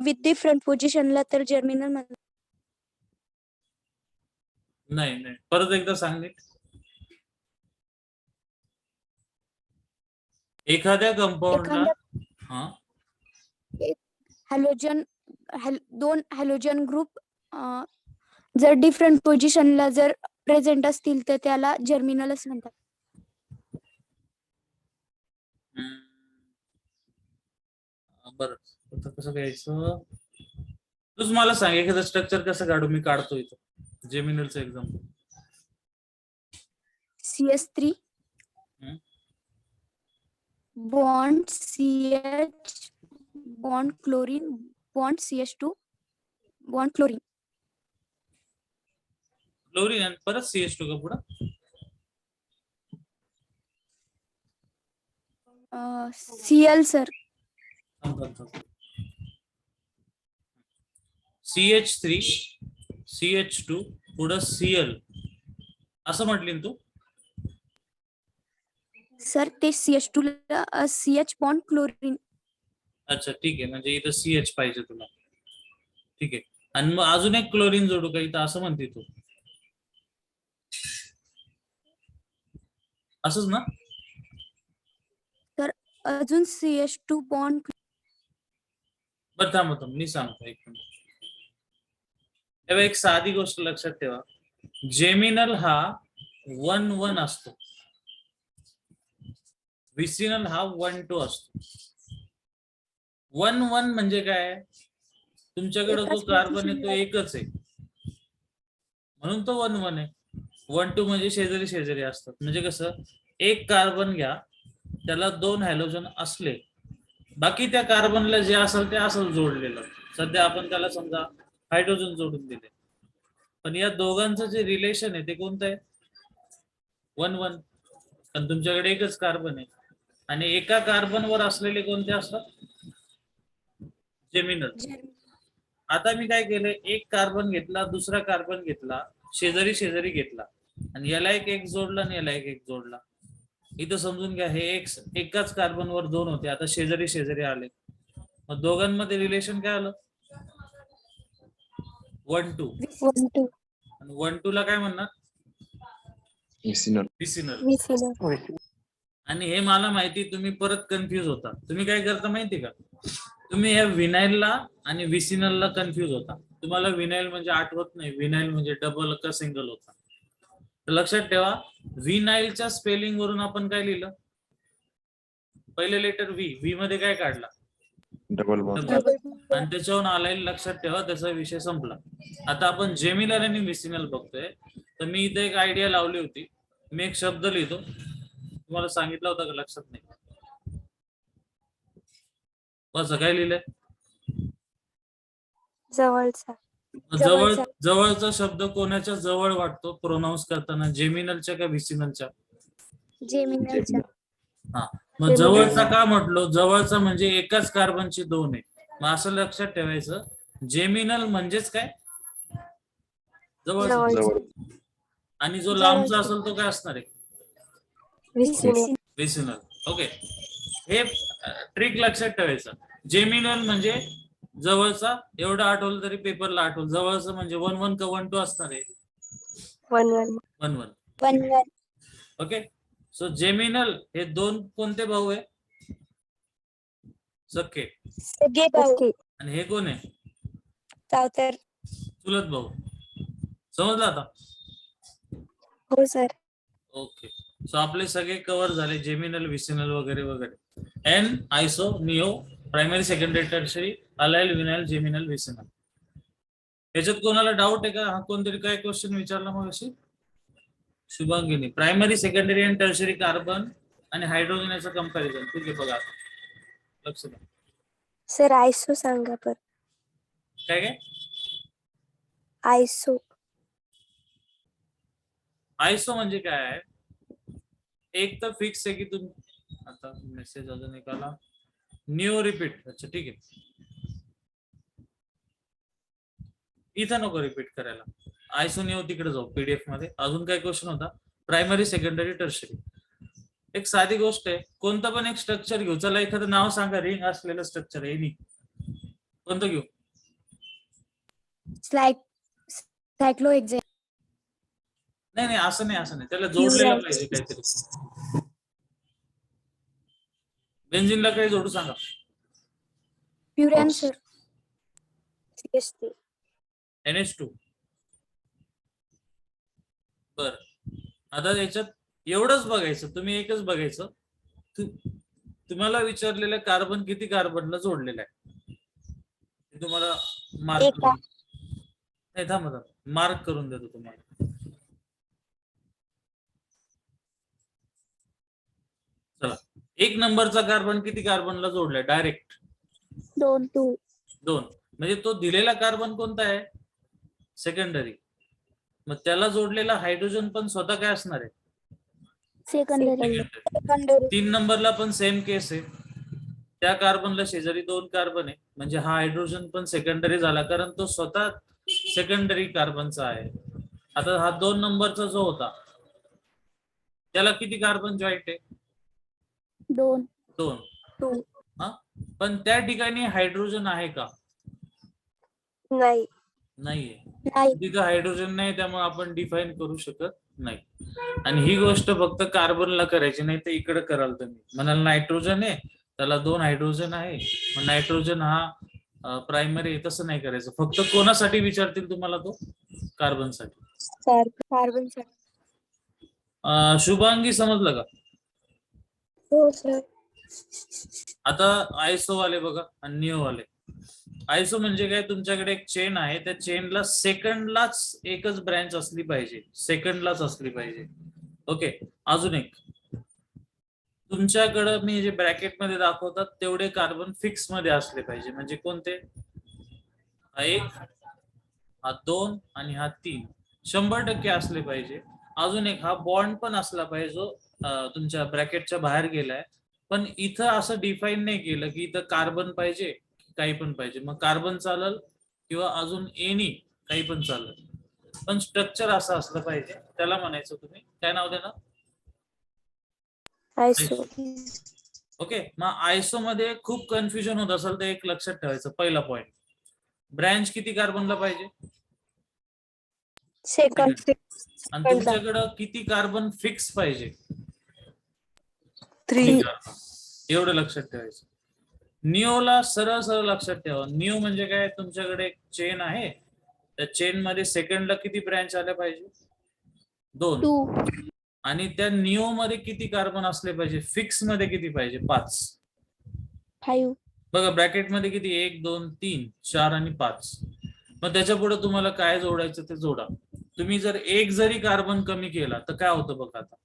विथ डिफरंट पोझिशनला तर जर्मिनल म्हणतात. नाही नाही, परत एकदा सांग नीट. एखाद्या कंपाऊंडला हॅलोजन 2 हॅलोजन ग्रुप जर डिफरंट पोझिशनला जर प्रेझेंट असतील तर त्याला जर्मिनलच म्हणतात. बरं, आता कसं घ्यायचं? तूच मला सांग, एखादं स्ट्रक्चर कसं काढू? मी काढतो इथं जेमिनलचं example. CH3 bond CH bond chlorine bond CH2 bond chlorine. Chlorine आणि परत CH2 का पुढं? Cl sir. CH3 CH2 पुढं Cl असं म्हटली ना तू? सर ते CH2 ला CH बॉन्ड क्लोरीन. अच्छा ठीक आहे, म्हणजे इथं CH पाहिजे तुला. ठीक आहे, आणि मग अजून एक क्लोरीन जोडू का इथं, असं म्हणते तू? असंच ना? तर अजून CH2 बॉन्ड. बरं थांब मी सांगतो, एक मिनिट. तेव्हा एक साधी गोष्ट लक्षात ठेवा, जेमिनल हा 1-1 असतो, विसिनल हा 1-2 असतो. 1-1 म्हणजे काय? तुमच्याकडे जो कार्बन आहे तो एकच आहे म्हणून तो 1-1 आहे. 1-2 म्हणजे शेजारी शेजारी असतात. म्हणजे कसं, एक कार्बन घ्या, त्याला 2 हॅलोजन असले, बाकी त्या कार्बनला जे असेल ते असं जोडलेलं. सध्या आपण त्याला समजा हायड्रोजन जोडून दिले, पण या दोघांचं जे रिलेशन आहे ते कोणतं आहे? 1-1. पण तुमच्याकडे एकच कार्बन आहे आणि एका कार्बनवर असलेले कोणते असतात? जेमिनल. आता मी काय केलंय, एक कार्बन घेतला, दुसरा कार्बन घेतला, शेजारी शेजारी घेतला आणि याला एक जोडला आणि याला एक जोडला. इथं समजून घ्या, हे एकाच कार्बनवर 2 होते, आता शेजारी शेजारी आले, मग दोघांमध्ये रिलेशन काय आलं? 1-2. 1 2 आणि 1-2 ला काय म्हणणार? विसिनल. विसिनल. आणि हे मला माहिती, तुम्ही परत कन्फ्युज होता. तुम्ही काय करता माहिती का? तुम्ही ह्या विनाईलला आणि विसिनलला कन्फ्युज होता. तुम्हाला विनाईल म्हणजे आठवत नाही, विनाईल म्हणजे डबल का सिंगल होता. तर लक्षात ठेवा, विनाईलच्या स्पेलिंग वरून आपण काय लिहिलं? पहिले लेटर व्ही मध्ये काय काढला? Double bond. आणि त्याच्यावरून आलाय, लक्षात ठेवा, त्याचा विषय संपला. आता आपण जेमिनल आणि विसिनल बघतोय. तर मी इथे एक आयडिया लावली होती. मी एक शब्द लिहितो, तुम्हाला सांगितलं होतं का? लक्षात नाही. बस काय लिहिलंय? जवळचा. जवळचा शब्द कोणाच्या जवळ वाटतो प्रोनाऊन्स करताना, जेमिनलच्या का विसिनलच्या? जेमिनलच्या. हा, मग जवळचा का म्हटलो? जवळचा म्हणजे एकाच कार्बनची 2 आहे. मग असं लक्षात ठेवायचं, जेमिनल म्हणजेच काय? जवळ. आणि जो लांबचा असेल तो काय असणार आहे? विसिनल. ओके, हे ट्रिक लक्षात ठेवायचं. जेमिनल म्हणजे जवळचा, एवढं आठवलं तरी पेपरला आठवलं. जवळचं म्हणजे 1-1 का 1-2 असणार आहे? 1-1. 1 ओके, सो जेमिनल हे 2 कोणते भाऊ आहे? सख्खे. सगळे भाऊ. आणि हे कोण आहे? सावतर. चुलत भाऊ. समजलं आता? हो सर. ओके, सो आपले सगळे कव्हर झाले, जेमिनल, विसिनल वगैरे वगैरे. N, iso, neo, primary, secondary, tertiary, allyl, vinyl, geminal, vicinal. याच्यात कोणाला डाऊट आहे का? हा कोणतरी काय क्वेश्चन विचारला मग अशी? शुभांगिनी, प्रायमरी, सेकंडरी आणि टर्शरी कार्बन आणि हायड्रोजन याचं कंपॅरिझन. ठीक आहे, बघा लक्ष द्या. सर आयसो सांगा पर. काय काय? आयसो. आयसो म्हणजे काय आहे? एक तर फिक्स आहे की आता मेसेज अजून एक आला, न्यू रिपीट. अच्छा ठीक आहे, इथं नको रिपीट करायला. आयसो न्यू तिकडे जाऊ पीडीएफ मध्ये. अजून काय क्वेश्चन होता? Primary, secondary, tertiary. एक साधी गोष्ट आहे, कोणतं पण एक स्ट्रक्चर घेऊ. चला एखादं नाव सांगा, रिंग असलेलं स्ट्रक्चर आहे. एनी कोणतं घेऊ? सायक्लोहेक्झेन. नाही असं नाही, त्याला जोडलेलं पाहिजे काहीतरी. बेन्झिनला काही जोडू सांगा. प्युरॅन सर. CH3. NH2. बर, आता याच्यात एवढंच बघायचं, तुम्ही एकच बघायचं, तुम्हाला विचारलेलं कार्बन किती कार्बनला जोडलेलं आहे. तुम्हाला मार्क नाही, थांबा मार्क करून देतो तुम्हाला. चला, 1 नंबरचा कार्बन किती कार्बनला जोडलाय डायरेक्ट? 2 म्हणजे तो दिलेला कार्बन कोणता आहे? सेकंडरी. मग त्याला जोडलेला हायड्रोजन पण स्वतः काय असणार आहे? सेकंडरी. 3 नंबरला पण सेम केस आहे. त्या कार्बनला शेजारी 2 कार्बन आहे, म्हणजे हा हायड्रोजन पण सेकंडरी झाला, कारण तो स्वतः सेकंडरी कार्बनचा आहे. आता हा 2 नंबरचा जो होता त्याला किती कार्बन जॉईंट आहे? 2. हा, पण त्या ठिकाणी हायड्रोजन आहे का? नाहीये. तिथं हायड्रोजन नाही, त्यामुळे आपण डिफाईन करू शकत नाही. आणि ही गोष्ट फक्त कार्बनला करायची, नाही तर इकडे कराल तुम्ही. म्हणाल नायट्रोजन आहे, त्याला 2 हायड्रोजन आहे, मग नायट्रोजन हा प्रायमरी आहे. तसं नाही करायचं. फक्त कोणासाठी विचारतील तुम्हाला? तो कार्बनसाठी. कार्बनसाठी. शुभांगी, समजलं का? हो सर. आता आयसो वाले बघा आणि निओ वाले. आयसो म्हणजे काय? तुमच्याकडे एक चेन आहे, त्या चेनला सेकंडलाच एकच ब्रँच असली पाहिजे, सेकंडलाच असली पाहिजे. ओके, अजून एक, तुमच्याकडे मी जे ब्रॅकेट मध्ये दाखवतात तेवढे कार्बन फिक्स मध्ये असले पाहिजे. म्हणजे कोणते? हा 1, हा 2 आणि हा 3 100% असले पाहिजे. अजून एक, हा बॉन्ड पण असला पाहिजे जो तुमच्या ब्रॅकेटच्या बाहेर गेलाय. पण इथं असं डिफाईन नाही केलं की इथं कार्बन पाहिजे, काही पण पाहिजे. मग कार्बन चालेल किंवा अजून एनी काही पण चालेल, पण स्ट्रक्चर असं असलं पाहिजे. त्याला म्हणायचं तुम्ही काय नाव देणार? आयसो. ओके, मग आयसो मध्ये खूप कन्फ्युजन होत असेल तर एक लक्षात ठेवायचं पहिला पॉइंट, ब्रँच किती कार्बनला पाहिजे? सेकंड. आणि तुमच्याकडं किती कार्बन फिक्स पाहिजे? 3. कार्बन. एवढं लक्षात ठेवायचं. निओला सरळ सरळ लक्षात ठेवा. निओ म्हणजे काय? तुमच्याकडे एक चेन आहे, त्या चेन मध्ये सेकंडला किती ब्रँच आल्या पाहिजे? 2. 2. आणि त्या निओ मध्ये किती कार्बन असले पाहिजे? फिक्स मध्ये किती पाहिजे? 5. 5. बघा ब्रॅकेट मध्ये किती? 1 2 3 4 आणि 5. मग त्याच्या पुढे तुम्हाला काय जोडायचं ते जोडा. तुम्ही जर एक जरी कार्बन कमी केला तर काय होतं बघा. आता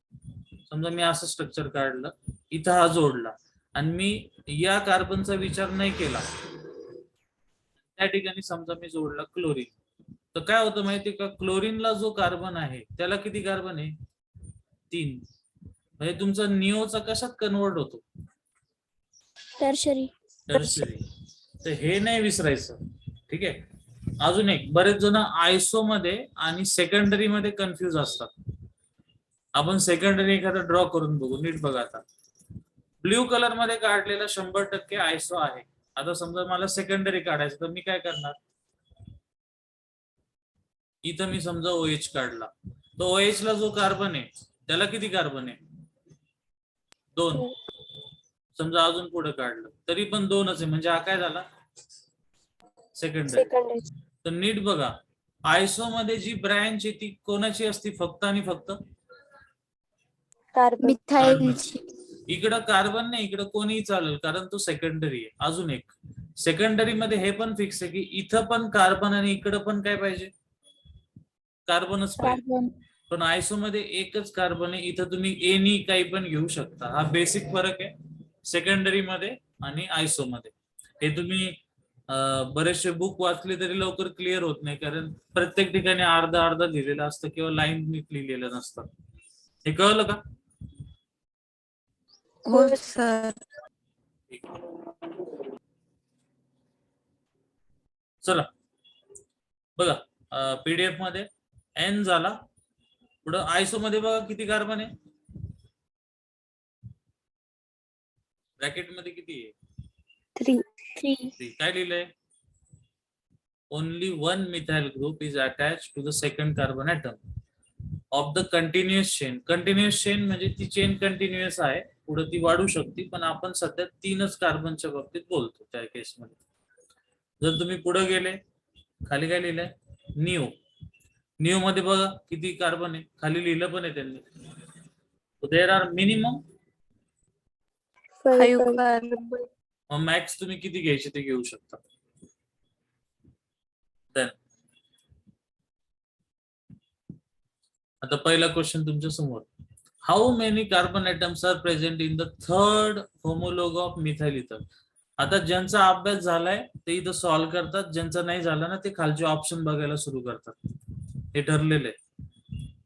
समजा मी असं स्ट्रक्चर काढलं, इथं हा जोडला आणि मी या कार्बनचा विचार नाही केला, त्या ठिकाणी समजा मी जोडला क्लोरीन, तर काय होतं माहितीये का? क्लोरीनला जो कार्बन आहे त्याला किती कार्बन आहे? 3. म्हणजे तुमचा निओचा कशात कन्वर्ट होतो? टर्शरी. टर्शरी. तर हे नाही विसरायचं. ठीक आहे. अजून एक, बरेच जण आयसो मध्ये आणि सेकंडरी मध्ये कन्फ्युज असतात. आपण सेकंडरी एखादा ड्रॉ करून बघू. नीट बघा. आता ब्ल्यू कलर मध्ये काढलेला 100% आयसो आहे. आता समजा मला सेकंडरी काढायचं तर मी काय करणार? इथं मी समजा OH काढला, तो OH ला जो कार्बन आहे त्याला किती कार्बन आहे? 2. समजा अजून पुढे काढलं तरी पण 2च आहे, म्हणजे हा काय झाला? सेकंडरी. तर नीट बघा, आयसो मध्ये जी ब्रँच आहे ती कोणाची असते? फक्त आणि फक्त कार्बन. मिथाइलची. इकडं कार्बन नाही, इकडं कोणीही चालेल कारण तो सेकंडरी आहे. अजून एक, सेकंडरी मध्ये हे पण फिक्स आहे की इथं पण कार्बन आणि इकडं पण काय पाहिजे? कार्बनच पाहिजे. कार्बन. पण आयसो मध्ये एकच कार्बन आहे. इथं तुम्ही एनी काही पण घेऊ शकता. हा बेसिक फरक आहे सेकंडरी मध्ये आणि आयसो मध्ये. हे तुम्ही बरेचसे बुक वाचले तरी लवकर क्लिअर होत नाही, कारण प्रत्येक ठिकाणी अर्धा अर्धा लिहिलेलं असतं किंवा लाईन लिहिलेलं नसतं. हे कळलं का? हो सर. चला बघा, पीडीएफ मध्ये एन झाला. पुढं आयसो मध्ये बघा किती कार्बन आहे? ब्रॅकेट मध्ये किती आहे? 3. 3. काय लिहिलंय? Only one methyl group is attach to the second carbon atom of the continuous chain. Continuous chain म्हणजे ती चेन कंटिन्युअस आहे, पुढे ती वाढू शकते, पण आपण सध्या 3च कार्बनच्या बाबतीत बोलतो त्या केसमध्ये. जर तुम्ही पुढे गेले, खाली काय लिहिलंय? निओ. निओ मध्ये बघा किती कार्बन आहे, खाली लिहिलं पण आहे त्यांनी. There are minimum 5 carbon. Max तुम्ही किती घ्यायचे ते घेऊ शकता. Then आता पहिला क्वेश्चन तुमच्या समोर, how many carbon atoms are present in the third homolog of methyl ether? आता ज्यांचा अभ्यास झालाय ते इथं सॉल्व्ह करतात, ज्यांचा नाही झाला ना ते खालचे ऑप्शन बघायला सुरू करतात. हे ठरलेलं आहे.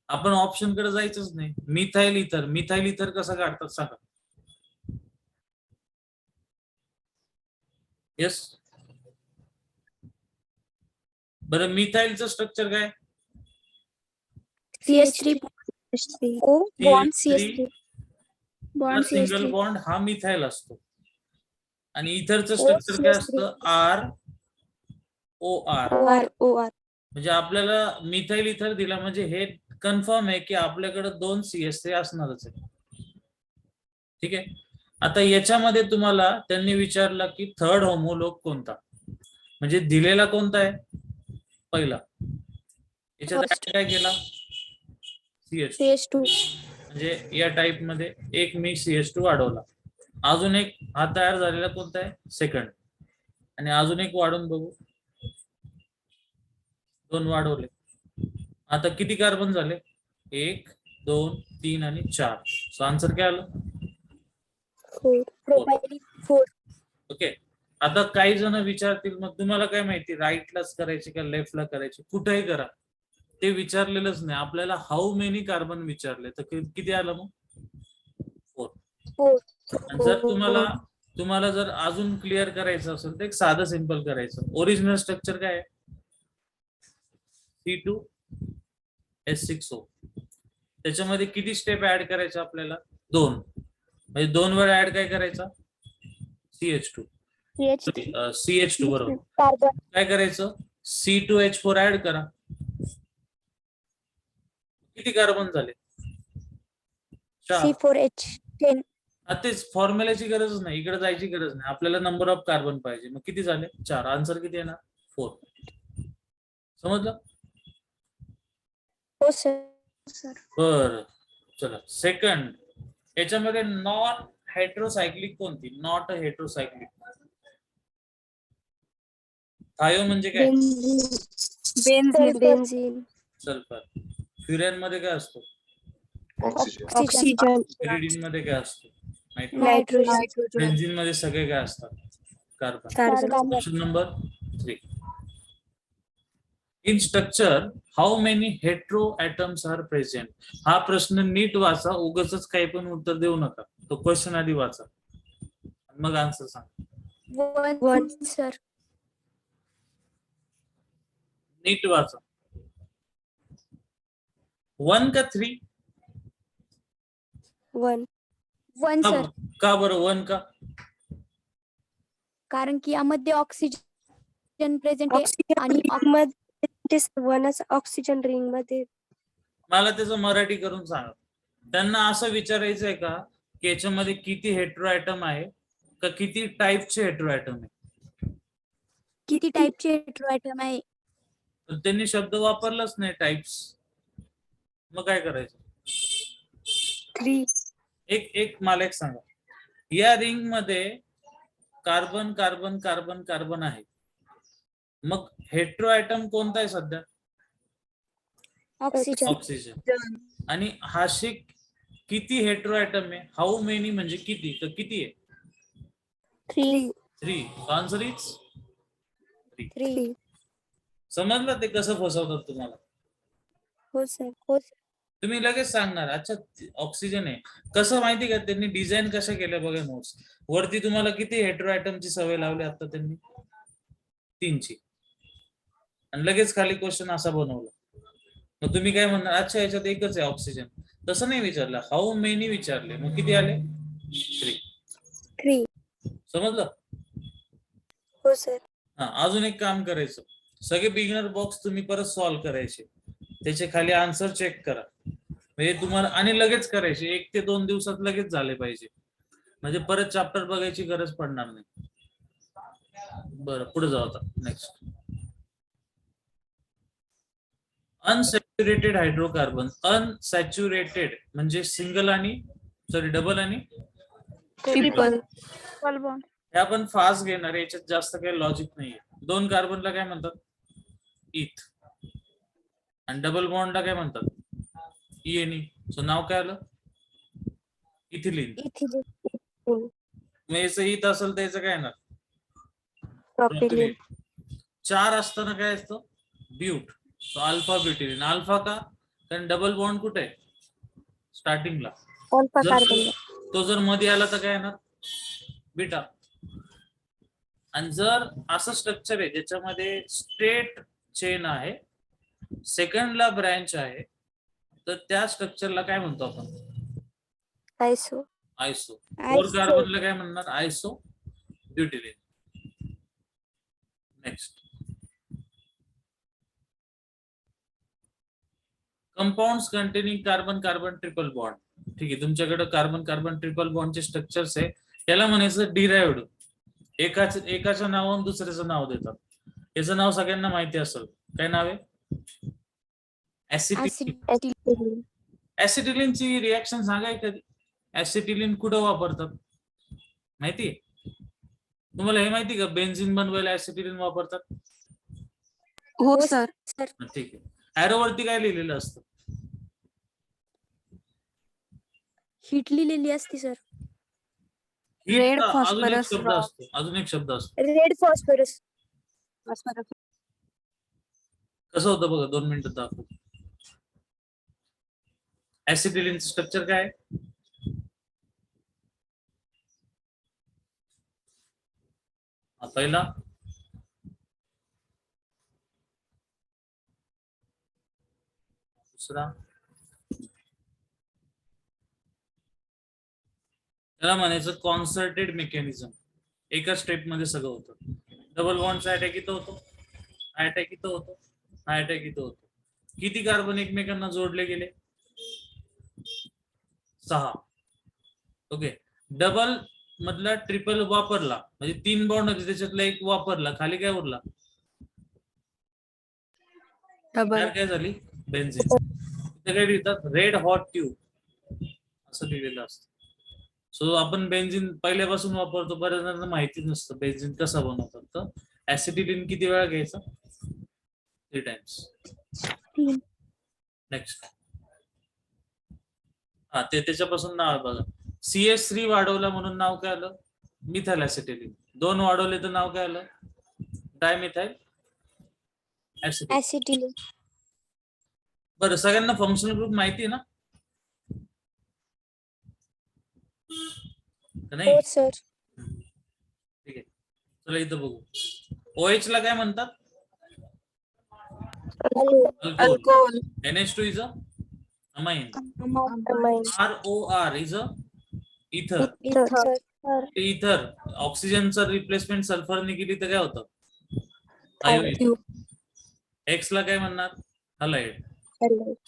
आपण ऑप्शन कडे जायचंच नाही. मिथाइल इथर, मिथाइल इथर कसं काढतात सांगा? येस. बरं, मिथाइलचं स्ट्रक्चर काय? CH3. O bond CH3 bond single CH3. Bond हा मिथाइल असतो. आणि इथरचं स्ट्रक्चर काय असतं? ROR. OR. म्हणजे आपल्याला मिथाइल इथर दिला म्हणजे हे कन्फर्म आहे की आपल्याकडे 2 CH3 असणारच आहे. ठीक आहे. आता याच्यामध्ये तुम्हाला त्यांनी विचारलं की थर्ड होमोलॉग कोणता, म्हणजे दिलेला कोणता आहे? पहिला. याच्यात काय केला? CH2. म्हणजे या टाइप मध्ये एक मी CH2 वाढवला. अजून एक हा तयार झालेला कोणता आहे? सेकंड. आणि अजून एक वाढून बघू. 2 वाढवले. आता किती कार्बन झाले? 1 2 3 आणि 4. सो आन्सर काय आलं? 4. ओके. आता काही जण विचारतील मग तुम्हाला काय माहिती राईटलाच करायचे का लेफ्टला करायचे? कुठेही करा, ते विचारलेलंच नाही. आपल्याला हाऊ मेनी कार्बन विचारले तर किती आलं मग? 4. जर तुम्हाला जर अजून क्लिअर करायचं असेल तर एक साधं सिंपल करायचं. ओरिजिनल स्ट्रक्चर काय आहे? C2H6O. त्याच्यामध्ये किती स्टेप ऍड करायचे आपल्याला? 2. म्हणजे 2 वेळा ऍड काय करायचा CH2 CH2 बरोबर. कार्बन काय करायचं C2H4 ऍड करा. किती कार्बन झाले 4. C4H10 तेच फॉर्म्युलाची गरजच नाही, इकडे जायची गरज नाही, आपल्याला नंबर ऑफ कार्बन पाहिजे. मग किती झाले 4. आन्सर किती येणार 4. समजलं. हो सर. बर चला सेकंड. याच्यामध्ये नॉन हेट्रोसायक्लिक कोणती. नॉट हेट्रोसायक्लिक थायो म्हणजे काय बेन्झीन सल्फर. फ्युरॅन मध्ये काय असतो ऑक्सिजन. ऑक्सिजन पिरिडीन मध्ये काय असतो नायट्रोजन बेन्झीन मध्ये सगळे काय असतात carbon. Carbon question number 3. In structure how many hetero atoms are present. हा प्रश्न नीट वाचा, उगाचच काही पण उत्तर देऊ नका. तो क्वेश्चन आधी वाचा मग आन्सर सांग. 1 सर. नीट वाचा. 1 का 3. 1 1 सर. का बरं 1 का. कारण की यामध्ये ऑक्सिजन प्रेझेंट आहे आणि ऑक्सिजन रिंग मध्ये. मला त्याचं मराठी करून सांगा. त्यांना असं विचारायचंय का की याच्यामध्ये किती हेट्रो ॲटम आहे का किती टाईपचे हेट्रो ॲटम आहे. किती टाईपचे हेट्रो ॲटम आहे. तर त्यांनी शब्द वापरलाच नाही टाइप्स. मग काय करायचं 3 एक मला एक सांगा. या रिंग मध्ये कार्बन कार्बन कार्बन कार्बन आहे. मग हेट्रो ॲटम कोणता आहे सध्या ऑक्सिजन. ऑक्सिजन. आणि हाशी किती हेट्रो ॲटम आहे. हाऊ मेनी म्हणजे किती तर किती आहे 3 3. Answer is 3. समजलं ते कसं फसवतात तुम्हाला. हो सर. तुम्ही लगेच सांगणार अच्छा ऑक्सिजन आहे. कसं माहिती का त्यांनी डिझाईन कशा केल्या बघा नोट्स वरती. तुम्हाला किती हेट्रो ॲटमची सवय लावली आता त्यांनी 3 ची. आणि लगेच खाली क्वेश्चन असा बनवला. मग तुम्ही काय म्हणणार अच्छा याच्यात एकच आहे ऑक्सिजन. तसं नाही विचारलं हाऊ मेनी विचारले. मग किती आले 3. समजलं. हो सर. हा अजून एक काम करायचं. सगळे बिगिनर बॉक्स तुम्ही परत सॉल्व्ह करायचे. त्याचे खाली आन्सर चेक करा म्हणजे तुम्हाला. आणि लगेच करायचे 1 ते 2 दिवसात लगेच झाले पाहिजे म्हणजे परत चॅप्टर बघायची गरज पडणार नाही. बरं पुढे जाऊ आता नेक्स्ट. Unsaturated hydrocarbon. अनसॅच्युरेटेड म्हणजे सिंगल आणि डबल आणि ट्रिपल. हे आपण फास्ट घेणार. याच्यात जास्त काही लॉजिक नाहीये. 2 कार्बनला काय म्हणतात इथ आणि डबल बॉन्डला काय म्हणतात इएनई. सो नाव काय आलं इथिलीन. मग याचं इथ असेल तर याचं काय येणार प्रोपिलीन. 4 असताना काय असतं but. So alpha butylene. Alpha का कारण डबल बॉन्ड कुठे आहे स्टार्टिंगला. तो जर मध्ये आला तर काय येणार बीटा. आणि जर असं स्ट्रक्चर आहे ज्याच्यामध्ये स्ट्रेट चेन आहे सेकंडला ब्रँच आहे तर त्या स्ट्रक्चरला काय म्हणतो आपण आयसो. 4 कार्बनला काय म्हणणार iso butylene. Next. Compounds containing carbon carbon triple bond. ठीक आहे तुमच्याकडे कार्बन कार्बन ट्रिपल बॉन्डचे स्ट्रक्चर्स आहे. त्याला म्हणायचं डिराइव्हड. एकाच्या नावावर दुसऱ्याचं नाव देतात. याचं नाव सगळ्यांना माहिती असेल. काय नाव आहे ऍसिटिलीन. ऍसिटिलीनची रिएक्शन सांगाय कधी. ऍसिटिलीन कुठं वापरतात माहिती. तुम्हाला हे माहिती का बेन्झीन बनवायला ऍसिटिलीन वापरतात. हो सर. ठीक आहे. एरो वरती काय लिहिलेलं असतं हीट लिहिलेली असती सर. रेड अजून एक फॉस्फरस शब्द असतो. अजून एक शब्द असतो रेड फॉस्फरस. कसं होतं बघा 2 मिनिटं दाखव. ऍसिटिलीन स्ट्रक्चर काय आहे? पहिला दुसरा त्याला म्हणायचं कॉन्सर्टेड मेकॅनिझम. एका स्टेप मध्ये सगळं होतं. डबल बॉन्डचा अटॅक इथं होतो, अटॅक इथं होतो, अटॅक इथं होतो. किती कार्बन एकमेकांना जोडले गेले? 6. ओके. डबल मधला ट्रिपल वापरला म्हणजे 3 बॉन्ड होते, त्याच्यातला एक वापरला, खाली काय उरला? डबल काय झाली? बेन्झीन. इथे काय लिहितात? रेड हॉट ट्यूब असं लिहिलेलं असतं. सो आपण बेन्झीन पहिल्यापासून वापरतो, बऱ्याच जणांना माहिती नसतं बेन्झीन कसा बनवतात. तर ऍसिटिलीन किती वेळा घ्यायचा? 3 टाइम्स. 3. नेक्स्ट. हा ते त्याच्यापासून नाव आहे बघा. CH3 वाढवला म्हणून नाव काय आलं? Methyl acetylene. 2 वाढवले तर नाव काय आलं? Dimethyl acetylene. ऍसिटिलीन. बरं, सगळ्यांना फंक्शनल ग्रुप माहिती आहे ना? का नाही? हो सर. ठीक आहे, चला इथं बघू. OH ला काय म्हणतात? Alcohol. NH2 is a amine. ROR is a इथर. इथर ऑक्सिजनचं रिप्लेसमेंट सल्फरने केली तर काय होतं? आयोडीन. X ला काय म्हणणार? हलाइड.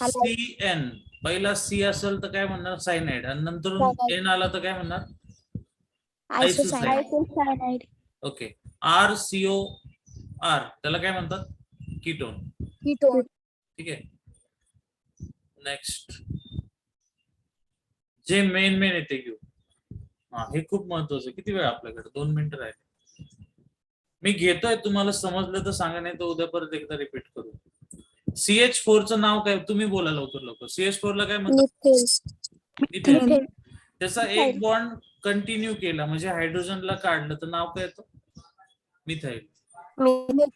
CN पहिला C असेल तर काय म्हणणार? सायनाइड. आणि नंतर N आला तर काय म्हणणार? आयसोसायनाइड. ओके. RCOR त्याला काय म्हणतात? कीटोन. कीटोन. ठीक आहे. नेक्स्ट जे मेन येते घेऊ. हा हे खूप महत्वाचं. किती वेळ आपल्याकडे? 2 मिनिटं राहिले. मी घेतोय, तुम्हाला समजलं तर सांगा, नाही तर उद्या परत एकदा रिपीट करू. CH4 चं नाव काय? तुम्ही बोला लवकर लवकर. CH4 ला काय म्हणतात? मिथेन. त्याचा एक बॉन्ड कंटिन्यू केला म्हणजे हायड्रोजनला काढलं तर नाव काय येतं? मिथाइल.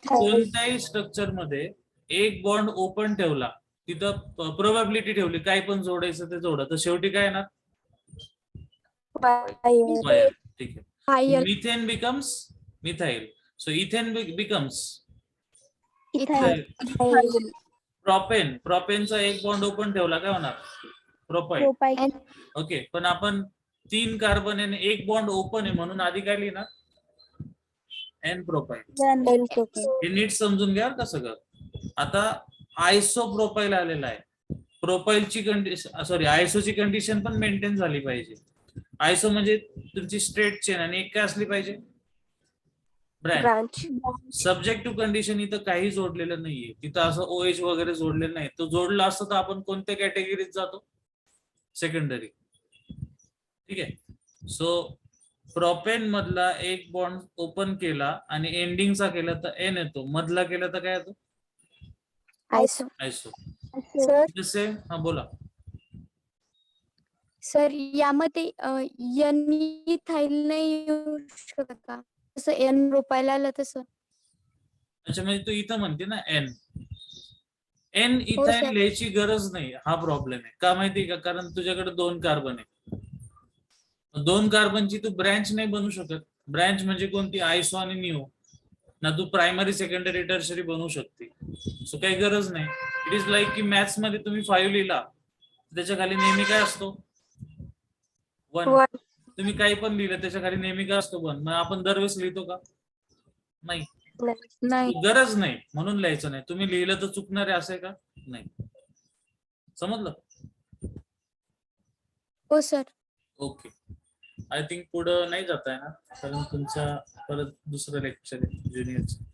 कोणत्याही स्ट्रक्चर मध्ये एक बॉन्ड ओपन ठेवला, तिथं प्रोबॅबिलिटी ठेवली काय पण जोडायचं ते जोडा, तर शेवटी काय येणार? वायर. ठीक आहे. Methane becomes methyl. So ethane becomes ethyl. Propane. प्रोपेनचा एक बॉन्ड ओपन ठेवला काय होणार? प्रोपाइल. ओके. पण आपण 3 कार्बन आणि एक बॉन्ड ओपन आहे म्हणून आधी काय लिहिणार? N propyl. हे नीट समजून घ्या का सगळं. आता आयसोप्रोपाइल आलेला आहे. प्रोपाइलची कंडिशन, सॉरी, आयसोची कंडिशन पण मेंटेन झाली पाहिजे. आयसो म्हणजे तुमची स्ट्रेट चेन आणि एक काय असली पाहिजे? ब्रँच. सब्जेक्टिव्ह कंडिशन इथं काही जोडलेलं नाहीये. तिथं असं OH वगैरे जोडलेलं नाही. तो जोडला असतं तर आपण कोणत्या कॅटेगरीत जातो? सेकंडरी. ठीक आहे. सो प्रोपेन मधला एक बॉन्ड ओपन केला आणि एंडिंगचा केला तर एन येतो, मधला केला तर काय येतो? आयसो. आयसो. सर जसे हा बोला. सर यामध्ये एन इथाइल नाही येऊ शकत का? तसं एन प्रोपाइल आलं तसं. अच्छा, म्हणजे तू इथं म्हणते ना एन हो, इथाइल सर. लिहायची गरज नाही. हा प्रॉब्लेम आहे का माहिती का? कारण तुझ्याकडे 2 कार्बन आहे. 2 कार्बनची तू ब्रँच नाही बनवू शकत. ब्रँच म्हणजे कोणती? आयसो आणि निओ ना. तू प्रायमरी सेकंडरी टर्शरी बनवू शकते. सो काही गरज नाही. इट इज लाईक की मॅथ्स मध्ये तुम्ही 5 लिहिला, त्याच्या खाली नेहमी काय असतो? 1. तुम्ही काही पण लिहिलं त्याच्या खाली नेहमी काय असतो? 1. मग आपण दरवेळेस लिहितो का? नाही. गरज नाही म्हणून लिहायचं नाही. तुम्ही लिहिलं तर चुकणार आहे असं आहे का? नाही. समजलं? हो सर. ओके. आय थिंक पुढं नाही जात आहे ना, कारण तुमच्या परत दुसरं लेक्चर आहे ज्युनियरचं.